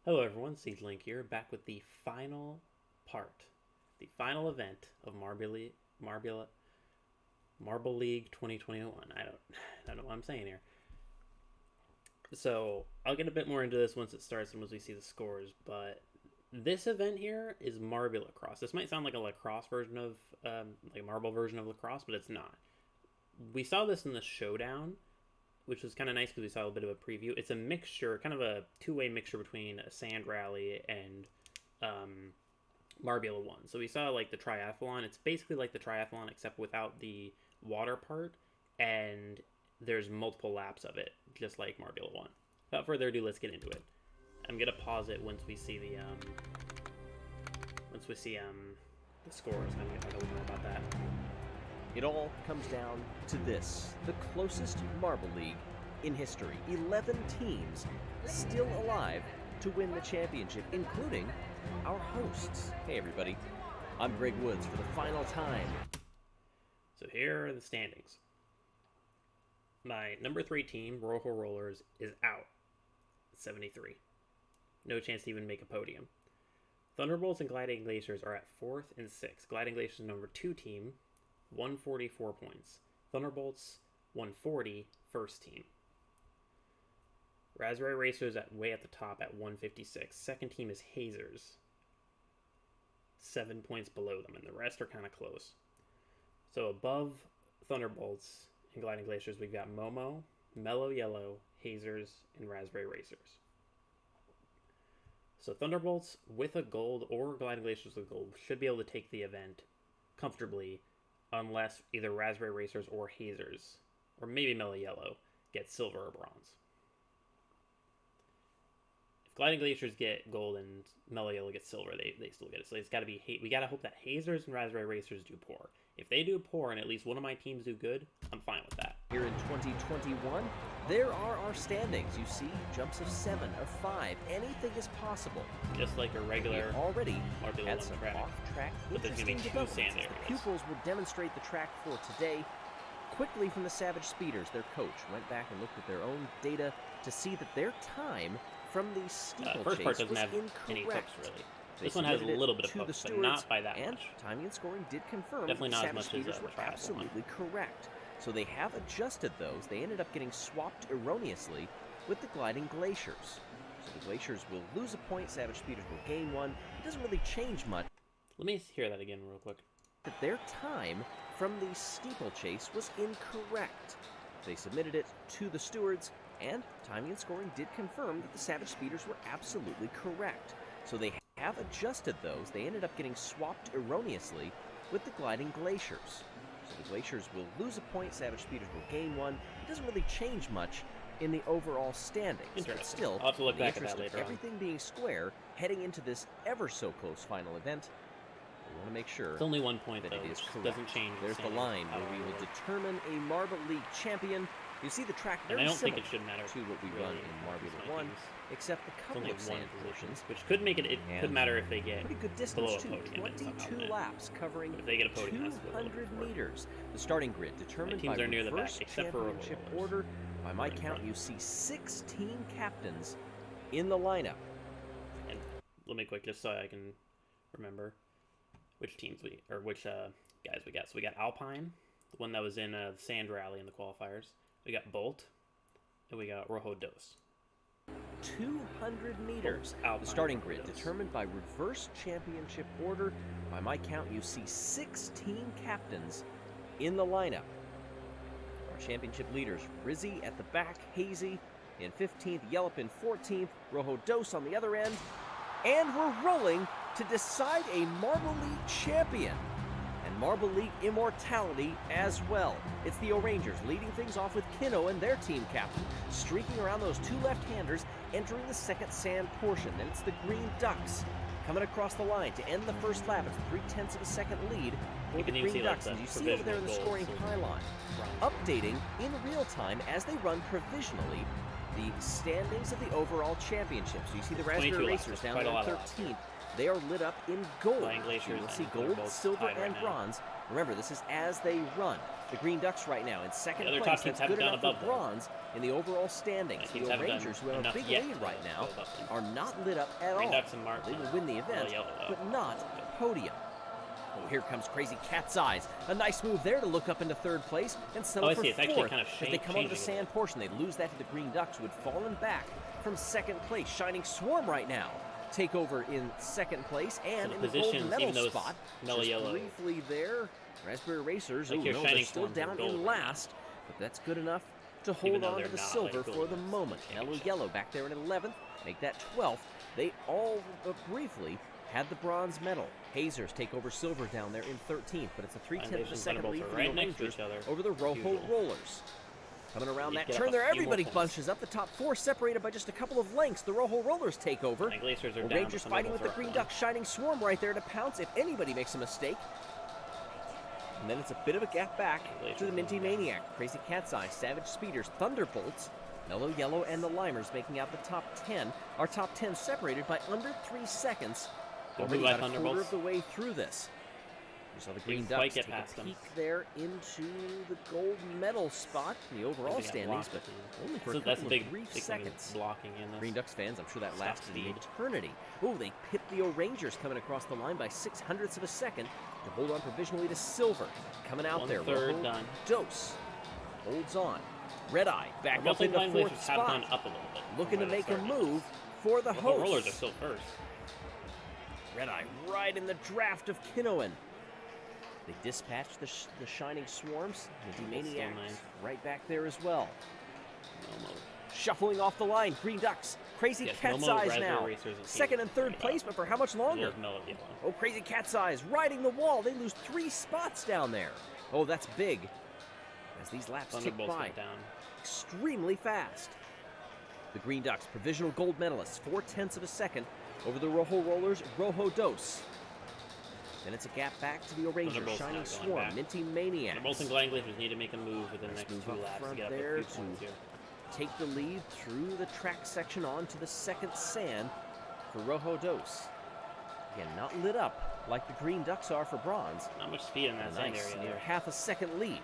Hello everyone, Link here, back with the final part, the final event of Marble League 2021. I don't know what I'm saying here. So I'll get a bit more into this once it starts and once we see the scores, but this event here is Marblocross. This might sound like a lacrosse version of, like a marble version of lacrosse, but it's not. We saw this in the showdown, which was kind of nice because we saw a bit of a preview. It's a mixture, kind of a two-way mixture between a sand rally and Marbula 1. So we saw like the triathlon. It's basically like the triathlon except without the water part, and there's multiple laps of it, just like Marbula 1. Without further ado, let's get into it. I'm gonna pause it once we see the scores. I'm gonna talk a little more about that. It all comes down to this, the closest Marble League in history. 11 teams still alive to win the championship, including our hosts. Hey everybody, I'm Greg Woods for the final time. So here are the standings. My number 3 team, Rojo Rollers, is out. 73. No chance to even make a podium. ThunderBolts and Gliding Glaciers are at 4th and 6th. Gliding Glaciers number 2 team, 144 points. Thunderbolts, 140, first team. Raspberry Racers way at the top at 156. Second team is Hazers, 7 points below them, and the rest are kind of close. So above Thunderbolts and Gliding Glaciers, we've got Momo, Mellow Yellow, Hazers, and Raspberry Racers. So Thunderbolts with a gold or Gliding Glaciers with gold should be able to take the event comfortably, unless either Raspberry Racers or Hazers, or maybe Mellow Yellow, get silver or bronze. If Gliding Glaciers get gold and Mellow Yellow gets silver, they still get it. So it's got to be, we got to hope that Hazers and Raspberry Racers do poor. If they do poor and at least one of my teams do good, I'm fine with that. Here in 2021, there are our standings. You see, jumps of 7, of 5, anything is possible. Just like a regular already Marbula had 1 some track. off-track But there's going to be 2 sand areas. The pupils will demonstrate the track for today. Quickly from the Savage Speeders, their coach went back and looked at their own data to see that their time from the steeplechase first part doesn't was have incorrect. any tips, really. They This one has a little bit of to the hooks, but stewards, not by that and much. Timing and scoring did confirm Definitely not the as much Savage as Speeders the were triathlon. absolutely correct. So they have adjusted those. They ended up getting swapped erroneously with the Gliding Glaciers. So the Glaciers will lose a point, Savage Speeders will gain one. It doesn't really change much. Let me hear that again real quick. That their time from the steeplechase was incorrect. They submitted it to the stewards, and timing and scoring did confirm that the Savage Speeders were absolutely correct. So they have adjusted those. They ended up getting swapped erroneously with the Gliding Glaciers. So the Glaciers will lose a point, Savage Speeders will gain one. It doesn't really change much in the overall standings. But Interesting. still, I'll have to look in the back at that interest later of on. everything being square, heading into this ever-so-close final event, we want to make sure It's only 1 point, that though, it is which correct. doesn't change. There's the standings line at where we all. will determine a Marble League champion. You see the track And very I don't think similar it should matter to what we really run in Marbula 1, except a It's couple only of sand one portions. position, which could make it. It And could matter if they get Pretty good below distance, a too. podium and somehow 22 win. laps covering If they get a podium, that's what we're looking 200 for. meters. The starting grid determined teams by are near the back, reverse except for championship Rollers. order. By my Right in count, front. you see 16 captains in the lineup. And let me quick, just so I can remember which teams which guys we got. So we got Alpine, the one that was in the sand rally in the qualifiers. We got Bolt, and we got Rojo Dos. 200 meters. Alpine The starting Rojo grid Dos. determined by reverse championship order. By my count, you see 16 captains in the lineup. Our championship leaders, Rizzy at the back, Hazy in 15th, Yellup in 14th, Rojo Dos on the other end. And we're rolling to decide a Marble League champion. And Marble League immortality as well. It's the O'Rangers leading things off with Kino and their team captain, streaking around those 2 left-handers, entering the second sand portion. Then it's the Green Ducks coming across the line to end the first lap. It's 3/10 of a second lead for You the can even Green see, like, Ducks. the And you see over there in the provisional scoring goals, so pylon, bronze. updating in real time as they run provisionally the standings of the overall championship. So you see the 22 Raspberry left. Racers That's down quite there a in lot of 13th. They are lit up in gold. Flying So Glaciers you'll see and gold, ThunderBolts silver, tied right and now. bronze. Remember, this is as they run. The Green Ducks right now in second The other place. top teams That's haven't good gone enough for above them. bronze in the overall standings. The The teams haven't done Rangers, who have a enough big yet lead to right now, go above them. are not lit up at Green all. Ducks and Martin. They will win the event, Yellow, though. but not a podium. Oh, here comes Crazy Cat's Eyes. A nice move there to look up into third place and settle I for see. It's actually fourth. kind of If they come onto the changing a sand bit. portion, they lose that to the Green Ducks, who had fallen back from second place. Shining Swarm right now take over in second place and the in the positions, gold medal even though it's spot. mellow Just yellow. briefly there, Raspberry Racers. Like Oh your no, Shining they're still Swarms are down gold in right now. last, but that's good enough to Even hold though on to they're the not, silver like, for gold the in the moment. Mellow championship. Yellow back there in 11th, make that 12th. They all briefly had the bronze medal. Hazers take over silver down there in 13th, but it's a 3/10 of a Foundations, second ThunderBolts lead are for right the next to Rangers each other, over the Rojo usual. Rollers. Coming around They that get up turn a there, few more everybody points. bunches up. The top four separated by just a couple of lengths. The Rojo Rollers take over. The Glaciers are The down. Rangers but fighting with the ThunderBolts are Green up Ducks. Shining Swarm right there to pounce if anybody makes a mistake. And then it's a bit of a gap back to the Minty Maniac, Crazy Cat's Eye, Savage Speeders, ThunderBolts, Mellow Yellow, and the Limers making out the top 10. Our top 10 separated by under 3 seconds. Don't Already move by about a quarter ThunderBolts. of the way through this. We saw the Green Didn't quite Ducks get take past a them. peek there into the gold medal spot in the overall They got standings, blocked but at the end. only for So a that's couple a big, of brief big thing is seconds. blocking in this. Green Ducks fans, I'm sure that Stop lasted an speed. eternity. Oh, they pit the O'Rangers coming across the line by 6/100ths of a second to hold on provisionally to silver. Coming out there, 1/3 Rojo done. Dose holds on. Red Eye back Our up in the multi-line fourth Glaciers have gone spot, up a little bit. from looking to where they make a started. move for the The whole Rollers are hosts. still first. Red Eye right in the draft of Kinnoan. They dispatch the Shining Swarms. The Still Maniacs ninth. right back there as well. Momo. Shuffling off the line, Green Ducks. Crazy Yes, Cat's Momo, Eyes Raspberry now. Racers, and Second and third Green place, but Ducks. for how much longer? Those Mellow Yellow. Oh, Crazy Cat's Eyes riding the wall. They lose 3 spots down there. Oh, that's big. As these laps tick ThunderBolts by went down. extremely fast. The Green Ducks, provisional gold medalists, 4/10 of a second over the Rojo Rollers, Rojo Dose. Then it's a gap back to the O'Rangers, ThunderBolts Shining now going Swarm, back. Minty Maniacs. The Bolts and Glide Glaciers need to make a move within the Nice next move 2 up laps to front get up there a few to points here. Take the lead through the track section onto the second sand for Rojo Dose. Again, not lit up like the Green Ducks are for bronze. Not much speed in that sand Nice, area near there. half a second lead.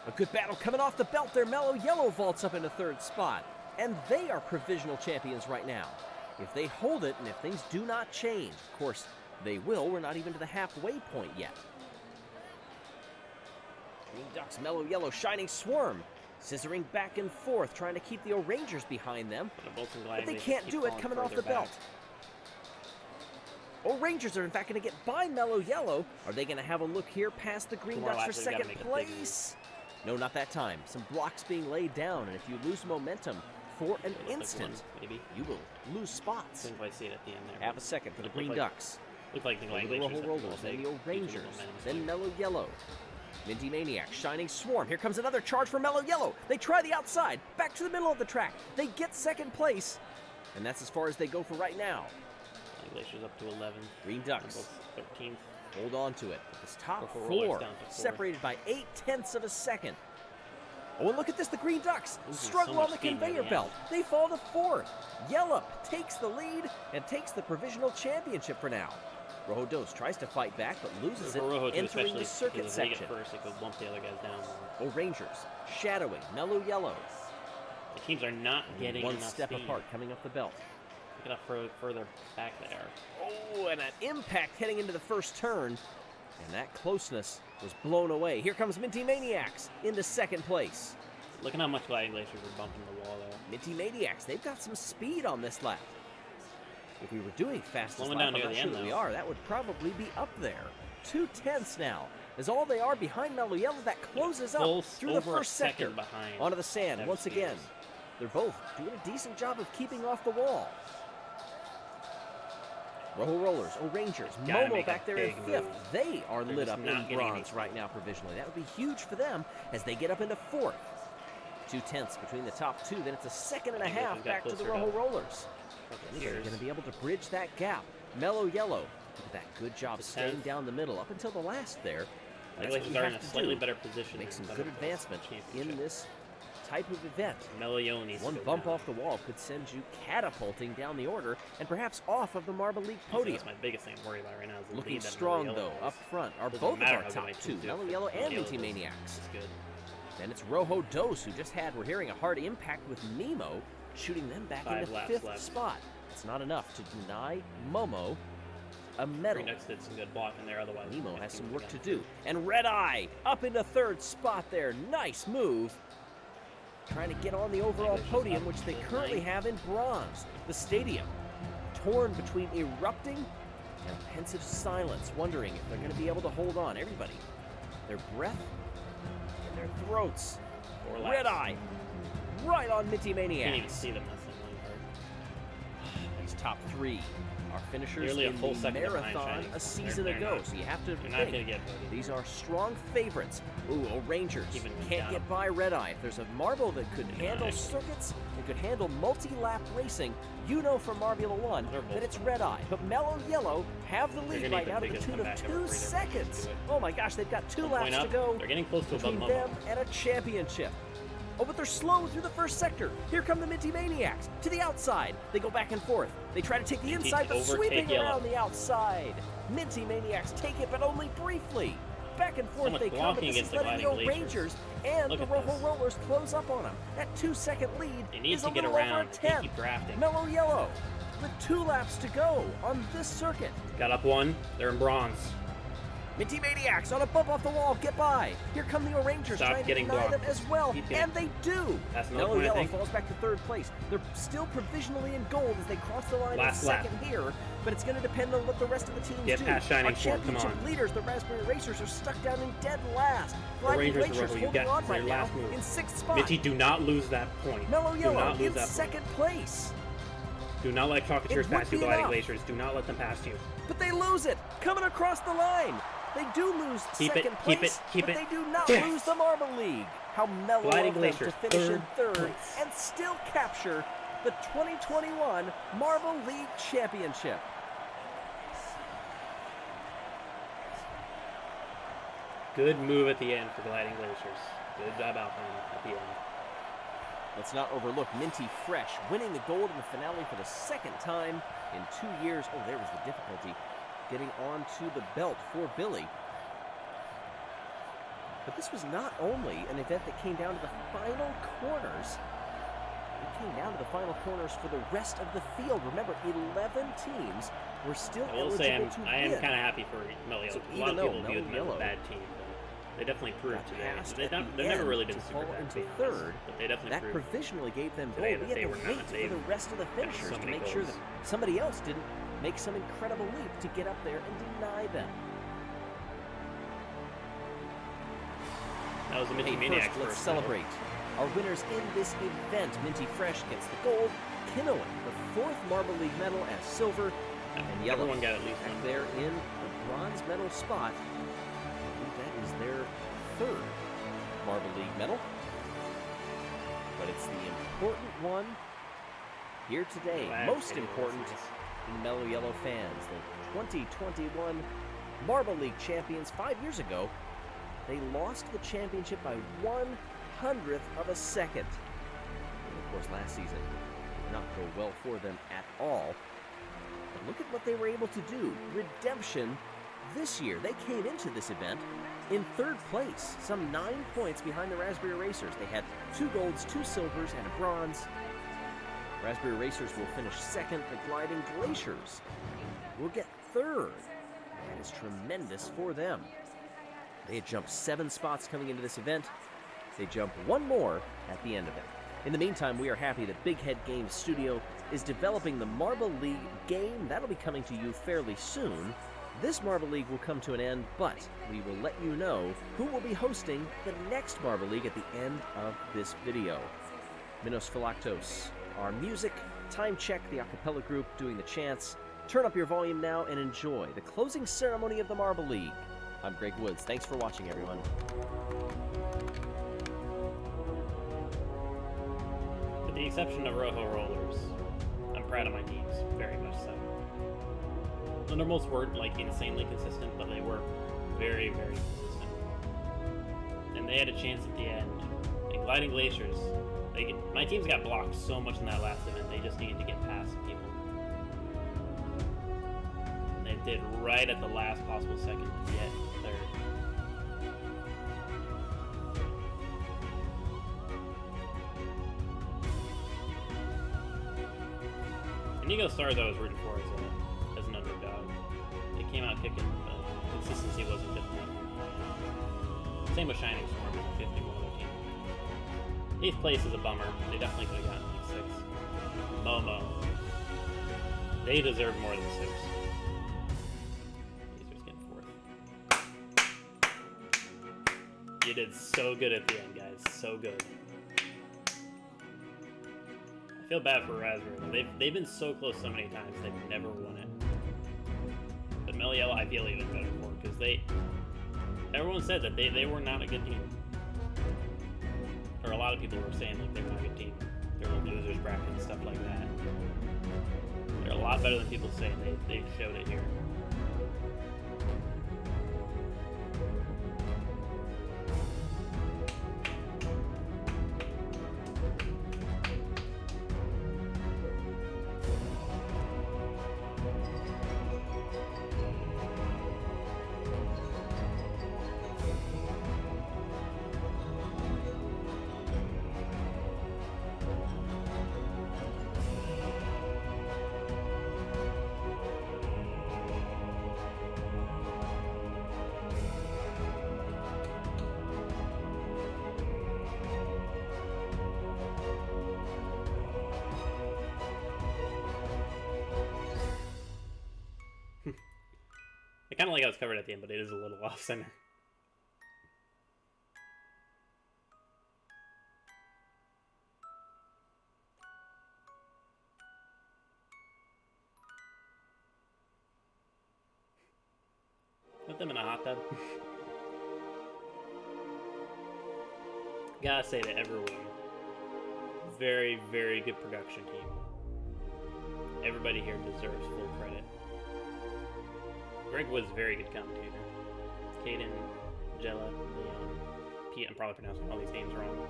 A good battle coming off the belt there. Mellow Yellow vaults up into third spot. And they are provisional champions right now. If they hold it and if things do not change, of course they will, we're not even to the halfway point yet. Green Ducks, Mellow Yellow, Shining Swarm, scissoring back and forth, trying to keep the O'Rangers behind them. But the Bolts and Glide But they Glaciers can't keep do it falling coming off further the belt. back. O'Rangers are in fact going to get by Mellow Yellow. Are they going to have a look here past the Green Two more Ducks for laps, they've gotta second make a big move. place? No, not that time. Some blocks being laid down, and if you lose momentum for an It looked like instant, one, maybe. you will lose spots. Didn't quite see it at the end there. Half a second for the Looked Green like- Ducks. Looked like the Over Glide the Glaciers Rojo had to Rollers, go then big the due to O'Rangers, momentum then swing. Mellow Yellow. Minty Maniac, Shining Swarm. Here comes another charge for Mellow Yellow. They try the outside, back to the middle of the track. They get second place, and that's as far as they go for right now. Glide Glaciers up to 11th. Green Ducks ThunderBolts 13th. hold on to it. This top Rojo Rollers four down to fourth. separated by 0.8 of a second. Oh, and look at this, the Green Ducks Losing struggle so on much the speed near conveyor the belt. end. They fall to fourth. Yellup takes the lead and takes the provisional championship for now. Rojo Dose tries to fight back, but loses it, For Rojo, too, entering especially the circuit because if they section. get first, it could bump the other guys down more. O'Rangers, shadowing, Mellow Yellow. The teams are not getting One enough step speed. apart coming up the belt. Look at how further back they are. Oh, and an impact heading into the first turn. And that closeness was blown away. Here comes Minty Maniacs into second place. Look at how much Glide Glaciers are bumping the wall there. Minty Maniacs, they've got some speed on this lap. If we were doing fastest Slowing lap, down I'm near not the sure end, that we though. are. That would probably be up there. 0.2 now is all they are behind Mellow Yellow. That closes Full up through the over a first sector. second behind. Onto the sand Savage once again. Speeders. They're both doing a decent job of keeping off the wall. Rojo Rollers, O'Rangers, Gotta Momo make a back there in big fifth. move. They are They're lit just up not in getting bronze any right now provisionally. That would be huge for them as they get up into fourth. 0.2 between the top two. Then it's a second and a I think half we've got back to the closer Rojo to- Rollers. They're Cheers. going to be able to bridge that gap. Mellow Yellow, look at that good job The staying 10th. down the middle up until the last there. Glide That's what Glaciers you are in have a to slightly do. better position. Make than some good ThunderBolts advancement in championship. this type of event. Melio needs One to go bump down. off the wall could send you catapulting down the order and perhaps off of the Marble League podium. That's my biggest thing I'm worried about right now. Is the Looking lead that strong, Mello though, has. up front are Doesn't both of matter our how good top my two, teams do. Mellow Yellow and Mello Minty is Maniacs. good. Then it's Rojo Dos, who just had, we're hearing, a hard impact with Nemo, shooting them back 5 into laps 5th left. spot. It's not enough to deny Momo a medal. Green Ducks did some good blocking there, otherwise Nemo my has team some would've work to gotten do. And Red Eye up into 3rd spot there. Nice move. Trying to get on the overall English is podium, up which they to currently 9th. have in bronze. The stadium torn between erupting and pensive silence, wondering if they're going to be able to hold on. Everybody, their breath in their throats. 4 laps. Red Eye right on Minty Can't even Maniacs. see them. That's the annoying part. There's top 3. Our finishers Nearly a in full the second behind marathon Shining. a season They're ago, not- so you have to They're not going to think. get podium. These are strong favorites. Ooh, Rangers Even when can't down. get by Red Eye. If there's a marble that could Yeah. handle circuits and could handle multi-lap racing, you know from Marbula 1 They're both that it's fine. Red Eye. But Mellow Yellow have the They're lead gonna right need the now to the biggest tune of comeback ever 2 for either seconds. to do it. Oh my gosh, they've got 2 1 laps point to up. go They're getting close to above between Momo. them and a championship. Oh, but they're slow through the first sector. Here come the Minty Maniacs to the outside. They go back and forth. They try to take the Minty inside, but overtake sweeping Yellow. around the outside. Minty Maniacs take it, but only briefly. Back and forth much they come, but blocking this is against the letting the Gliding Rangers and Look the at Rojo this. Rollers close up on them. That 2-second lead They need is to a get little over a around. They can't 10th. keep drafting. Mellow Yellow with 2 laps to go on this circuit. Got up 1. They're in bronze. Minty Maniacs on a bump off the wall, get by. Here come the Rangers Stop trying to getting deny them blocked. as well, Keep getting- and they do. That's another Mellow point, I Yellow think. falls back to 3rd place. They're still provisionally in gold as they cross the line Last in lap. 2nd here, but it's going to depend on what the rest of the teams Get do. past Shining Our Form, come championship on. leaders, the Raspberry Racers, are stuck down in dead last. Gliding Rangers, Glaciers Rojo, you holding got on right your now last move. in 6th spot. Minty, do not lose that point. Mellow Do Yellow not lose in that point. 2nd place. Do not let Cockatoos It would pass you, be Gliding enough. Glaciers. Do not let them pass you. But they lose it, coming across the line. They do lose Keep it, second keep place, it, keep but it. they do not Yes. lose the Marble League. How mellow Gliding of them Glaciers, to finish in 3rd place. and still capture the 2021 Marble League Championship. Good move at the end for Gliding Glaciers. Good job out at the end. Let's not overlook Minty Fresh, winning the gold in the finale for the 2nd time in 2 years. Oh, there was the difficulty getting onto the belt for Billy. But this was not only an event that came down to the final corners. It came down to the final corners for the rest of the field. Remember, 11 teams were still I will eligible say to I am win. kind of happy for Melio. So a lot even of though people view them as Mello a bad team, but they definitely proved got today. passed They've at the never end really been to super fall bad into teams, 3rd. but they definitely That proved provisionally gave them today gold. that We they had were to not. wait for They've the rest of the finishers so to many make sure goals. that somebody else didn't make some incredible leap to get up there and deny them. That was the Minty Hey, Maniacs first, let's first. celebrate. Our winners in this event, Minty Fresh gets the gold, Kinoan the 4th Marble League medal as silver, and Yellow Everyone got at least back one. there in the bronze medal spot. I believe that is their 3rd Marble League medal. But it's the important one here today. Glad Most Kinoan was important nice. in Mellow Yellow fans. The 2021 Marble League champions 5 years ago. They lost the championship by 1/100th of a second. And of course, last season did not go well for them at all. But look at what they were able to do. Redemption this year. They came into this event in 3rd place, some 9 points behind the Raspberry Racers. They had 2 golds, 2 silvers, and a bronze. Raspberry Racers will finish 2nd. The Gliding Glaciers will get 3rd. That is tremendous for them. They had jumped 7 spots coming into this event. They jump 1 more at the end of it. In the meantime, we are happy that Big Head Games Studio is developing the Marble League game. That'll be coming to you fairly soon. This Marble League will come to an end, but we will let you know who will be hosting the next Marble League at the end of this video. Minos Philactos, our music, Time Check, the a cappella group doing the chants. Turn up your volume now and enjoy the closing ceremony of the Marble League. I'm Greg Woods. Thanks for watching, everyone. With the exception of Rojo Rollers, I'm proud of my teams, very much so. ThunderBolts weren't like insanely consistent, but they were very, very consistent. And they had a chance at the end, and Gliding Glaciers. My teams got blocked so much in that last event. They just needed to get past people. They did right at the last possible second to get third. Inigo Star, though, I was rooting for as an underdog. They came out kicking, but consistency wasn't good enough. Same with Shining Storm, 51 other team. 8th place is a bummer. They definitely could have gotten like 6. Momo. They deserve more than 6. He's getting 4th. You did so good at the end, guys. So good. I feel bad for Raspberry. They've been so close so many times. They've never won it. But Meliel, I feel even better for because everyone said that they were not a good team. Or a lot of people were saying like they were not a good team. They were in losers bracket and stuff like that. They're a lot better than people say. They showed it here. I kind of like how it's covered at the end, but it is a little off center. Put them in a hot tub. Gotta say to everyone, very, very good production team. Everybody here deserves full credit. Greg was a very good commentator. Caden, Jella, Leon, Pete, I'm probably pronouncing all these names wrong.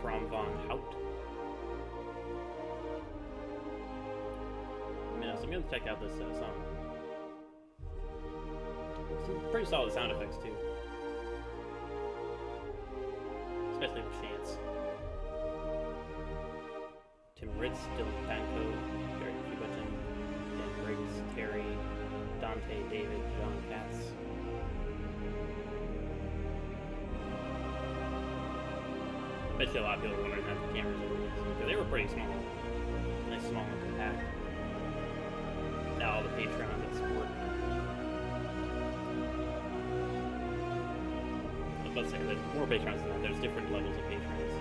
Throm von Hout. So I'm gonna check out this song. Some pretty solid sound effects too. Especially with chants. Tim Ritz, Dylan Banco, Gary Cubiton, Dan Briggs, Terry, Dante, David, John Katz. I bet you a lot of people are wondering how the cameras are doing this, because they were pretty small. Nice, small and compact. Now all the Patreon that support. I was about to say, there's more Patrons than that. There's different levels of Patrons.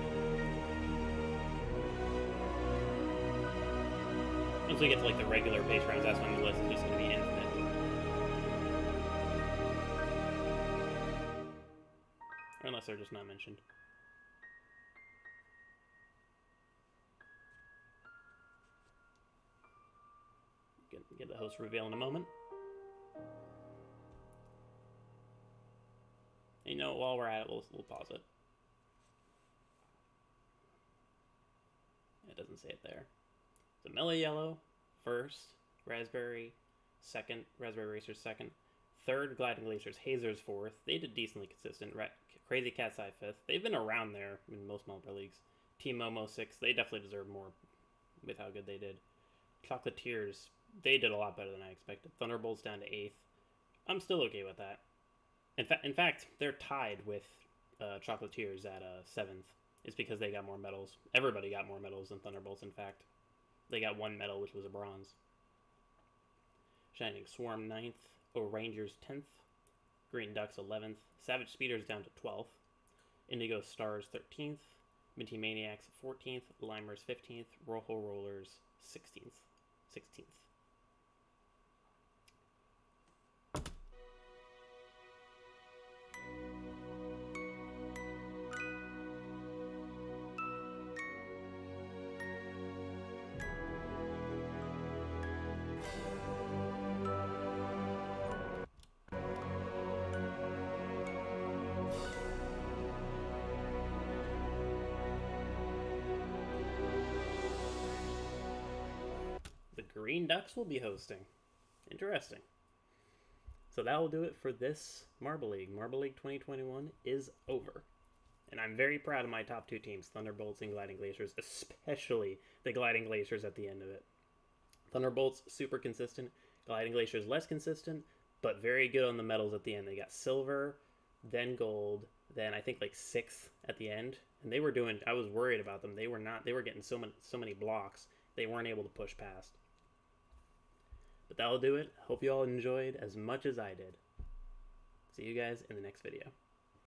Once we get to like the regular Patrons, that's when the list is just going to be infinite. Unless they're just not mentioned. Get the host reveal in a moment. And, you know, while we're at it, we'll pause it. It doesn't say it there. So Mellow Yellow, first. Raspberry, second. Raspberry Racers, second. Third, Gliding Glaciers. Hazers, fourth. They did decently consistent. Crazy Cat's Eye, fifth. They've been around there in most multiplayer leagues. Team Momo, sixth. They definitely deserve more with how good they did. Chocolatiers, they did a lot better than I expected. ThunderBolts down to 8th. I'm still okay with that. In fact, they're tied with Chocolatiers at 7th. It's because they got more medals. Everybody got more medals than ThunderBolts, in fact. They got 1 medal, which was a bronze. Shining Swarm 9th. Rangers 10th. Green Ducks 11th. Savage Speeders down to 12th. Indigo Stars 13th. Minty Maniacs 14th. Limers 15th. Rojo Rollers 16th. Green Ducks will be hosting. Interesting. So that will do it for this Marble League. Marble League 2021 is over. And I'm very proud of my top 2 teams, Thunderbolts and Gliding Glaciers, especially the Gliding Glaciers at the end of it. Thunderbolts, super consistent. Gliding Glaciers, less consistent, but very good on the medals at the end. They got silver, then gold, then I think like 6th at the end. And they were doing, I was worried about them. They were getting so many blocks, they weren't able to push past. But that'll do it. Hope you all enjoyed as much as I did. See you guys in the next video.